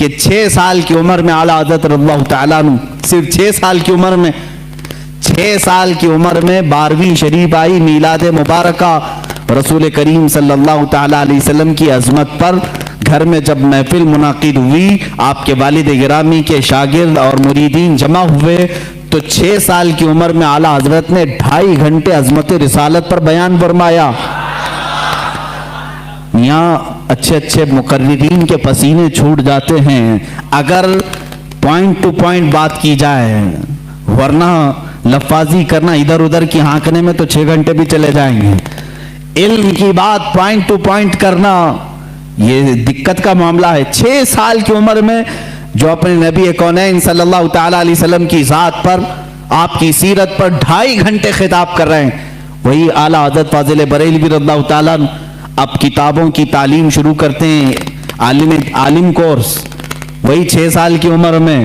کہ 6 سال کی عمر میں اعلیٰ حضرت رضی اللہ تعالیٰ عنہ صرف 6 سال کی عمر میں 12ویں شریف آئی میلاد مبارکہ رسول کریم صلی اللہ تعالیٰ علیہ وسلم کی عظمت پر گھر میں جب محفل منعقد ہوئی، آپ کے والد گرامی کے شاگرد اور مریدین جمع ہوئے تو 6 سال کی عمر میں اعلیٰ حضرت نے 2.5 گھنٹے عظمت رسالت پر بیان فرمایا۔ یہاں اچھے مقررین کے پسینے چھوٹ جاتے ہیں اگر پوائنٹ ٹو پوائنٹ بات کی جائے، ورنہ لفاظی کرنا ادھر ادھر کی ہانکنے میں تو 6 گھنٹے بھی چلے جائیں گے۔ علم کی بات پوائنٹ ٹو پوائنٹ کرنا یہ دقت کا معاملہ ہے۔ 6 سال کی عمر میں جو اپنے نبی کونین صلی اللہ تعالیٰ علیہ وسلم کی ذات پر، آپ کی سیرت پر 2.5 گھنٹے خطاب کر رہے ہیں، وہی اعلیٰ حضرت فاضل بریلوی رضی اللہ تعالیٰ اب کتابوں کی تعلیم شروع کرتے ہیں، عالم کورس، وہی 6 سال کی عمر میں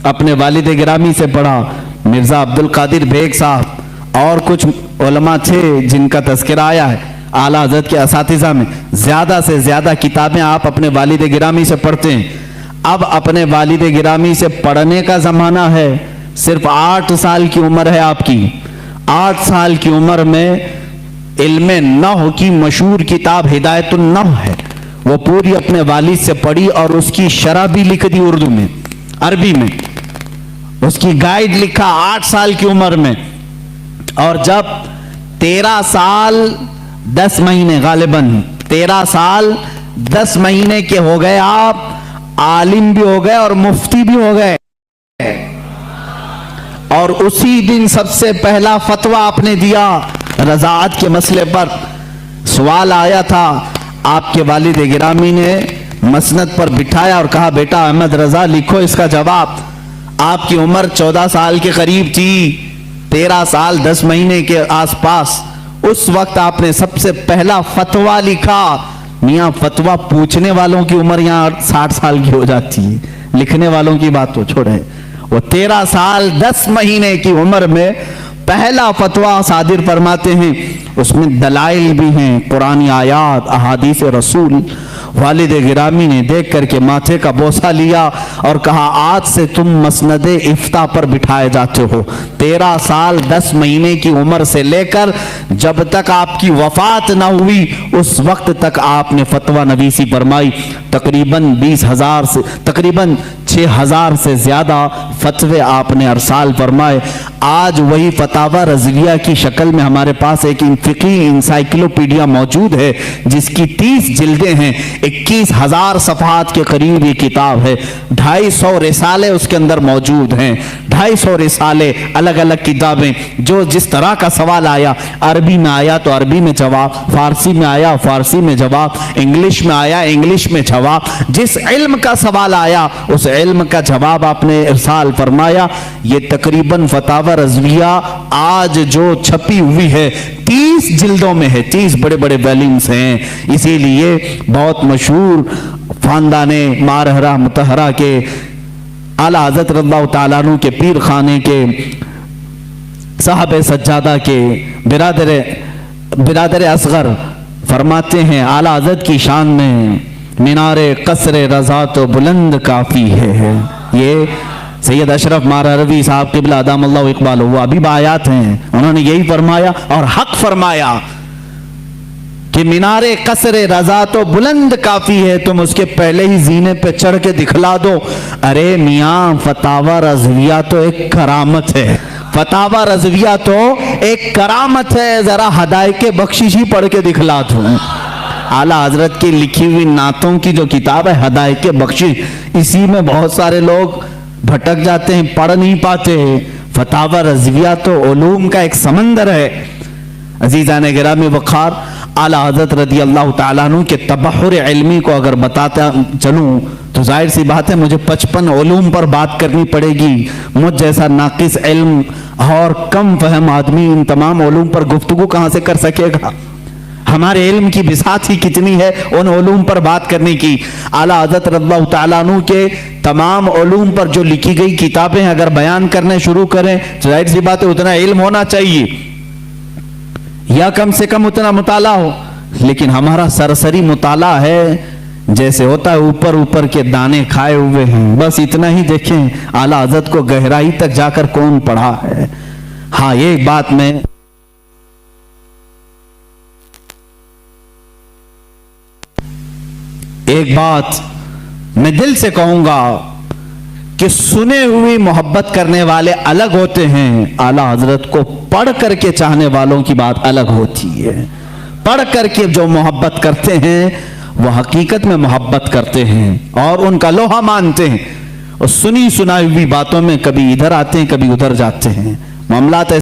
اپنے والد گرامی سے پڑھا۔ مرزا عبد القادر بیگ صاحب اور کچھ علماء تھے جن کا تذکرہ آیا ہے اعلیٰ حضرت کے اساتذہ میں، زیادہ سے زیادہ کتابیں آپ اپنے والد گرامی سے پڑھتے ہیں۔ اب اپنے والد گرامی سے پڑھنے کا زمانہ ہے، صرف 8 سال کی عمر ہے آپ کی، 8 سال کی عمر میں علم نحو کی مشہور کتاب ہدایت النحو ہے، وہ پوری اپنے والد سے پڑھی اور اس کی شرح بھی لکھ دی اردو میں، عربی میں، اس کی گائیڈ لکھا 8 سال کی عمر میں۔ اور جب 13 سال 10 مہینے غالباً 13 سال 10 مہینے کے ہو گئے، آپ عالم بھی ہو گئے اور مفتی بھی ہو گئے، اور اسی دن سب سے پہلا فتویٰ آپ نے دیا رضاعت کے مسئلے پر۔ سوال آیا تھا، آپ کے والد گرامی نے مسند پر بٹھایا اور کہا بیٹا احمد رضا لکھو اس کا جواب۔ آپ کی عمر 14 سال کے قریب تھی، 13 سال 10 مہینے کے آس پاس، اس وقت آپ نے سب سے پہلا فتویٰ لکھا۔ میاں فتویٰ پوچھنے والوں کی عمر یہاں 60 سال کی ہو جاتی ہے، لکھنے والوں کی بات تو چھوڑے۔ وہ 13 سال 10 مہینے کی عمر میں پہلا فتویٰ صادر فرماتے ہیں، اس میں دلائل بھی ہیں، قرآنی آیات، احادیث رسول۔ والد گرامی نے دیکھ کر کے ماتھے کا بوسہ لیا اور کہا آج سے تم مسند افتاء پر بٹھائے جاتے ہو۔ 13 سال 10 مہینے کی عمر سے لے کر جب تک آپ کی وفات نہ ہوئی اس وقت تک آپ نے فتویٰ نویسی فرمائی۔ تقریباً 20,000 سے تقریباً 6,000 سے زیادہ فتوے آپ نے ارسال فرمائے۔ آج وہی فتاوی رضویہ کی شکل میں ہمارے پاس ایک فقہی انسائکلوپیڈیا موجود ہے جس کی 30 جلدیں ہیں، 21,000 صفحات کے قریب یہ کتاب ہے، 250 رسالے اس کے اندر موجود ہیں، 250 رسالے، الگ الگ کتابیں، جو جس طرح کا سوال آیا، عربی میں آیا تو عربی میں جواب، فارسی میں آیا فارسی میں جواب، انگلش میں آیا انگلش میں جواب، جس علم کا سوال آیا اس علم کا جواب آپ نے ارسال فرمایا۔ یہ تقریباً فتاوی رضویہ آج جو چھپی ہوئی ہے 30 جلدوں میں ہے، 30 بڑے بڑے ویلیومز ہیں۔ اسی لیے بہت مشہور خاندان مارہرہ مطہرہ کے اعلیٰ حضرت رضی اللہ تعالیٰ عنہ کے پیر خانے کے صاحب سجادہ کے برادر اصغر فرماتے ہیں اعلیٰ حضرت کی شان میں مینار قصر رضا تو بلند کافی ہے۔ یہ سید اشرف مارہروی صاحب قبلہ ادام اللہ اقبال، وہ ابھی آیات ہیں، انہوں نے یہی فرمایا اور حق فرمایا کہ مینار قصر رضا تو بلند کافی ہے، تم اس کے پہلے ہی زینے پہ چڑھ کے دکھلا دو۔ ارے میاں فتاوی رضویہ تو ایک کرامت ہے، فتاوی رضویہ تو ایک کرامت ہے، ذرا ہدایت بخشش ہی پڑھ کے دکھلا دوں۔ اعلیٰ حضرت کی لکھی ہوئی نعتوں کی جو کتاب ہے ہدایت بخشش، اسی میں بہت سارے لوگ بھٹک جاتے ہیں، پڑھ نہیں پاتے۔ فتاوی رضویہ تو علوم کا ایک سمندر ہے۔ عزیزان گرامی وقار، اعلیٰ حضرت رضی اللہ تعالیٰ عنہ کے تبحر علمی کو اگر بتاتا چلوں تو ظاہر سی بات ہے مجھے 55 علوم پر بات کرنی پڑے گی۔ مجھ جیسا ناقص علم اور کم فہم آدمی ان تمام علوم پر گفتگو کہاں سے کر سکے گا؟ ہمارے علم کی بساط ہی کتنی ہے ان علوم پر بات کرنے کی۔ اعلیٰ حضرت رضی اللہ تعالیٰ عنہ کے تمام علوم پر جو لکھی گئی کتابیں اگر بیان کرنے شروع کریں تو ظاہر سی بات ہے اتنا علم ہونا چاہیے یا کم سے کم اتنا مطالعہ ہو، لیکن ہمارا سرسری مطالعہ ہے جیسے ہوتا ہے اوپر اوپر کے دانے کھائے ہوئے ہیں، بس اتنا ہی دیکھیں اعلیٰ حضرت کو گہرائی تک جا کر کون پڑھا ہے۔ ہاں ایک بات میں دل سے کہوں گا کہ سنے ہوئی محبت کرنے والے الگ ہوتے ہیں، اعلیٰ حضرت کو پڑھ کر کے چاہنے والوں کی بات الگ ہوتی ہے۔ پڑھ کر کے جو محبت کرتے ہیں وہ حقیقت میں محبت کرتے ہیں اور ان کا لوہا مانتے ہیں، اور سنی سنائی ہوئی باتوں میں کبھی ادھر آتے ہیں کبھی ادھر جاتے ہیں، معاملات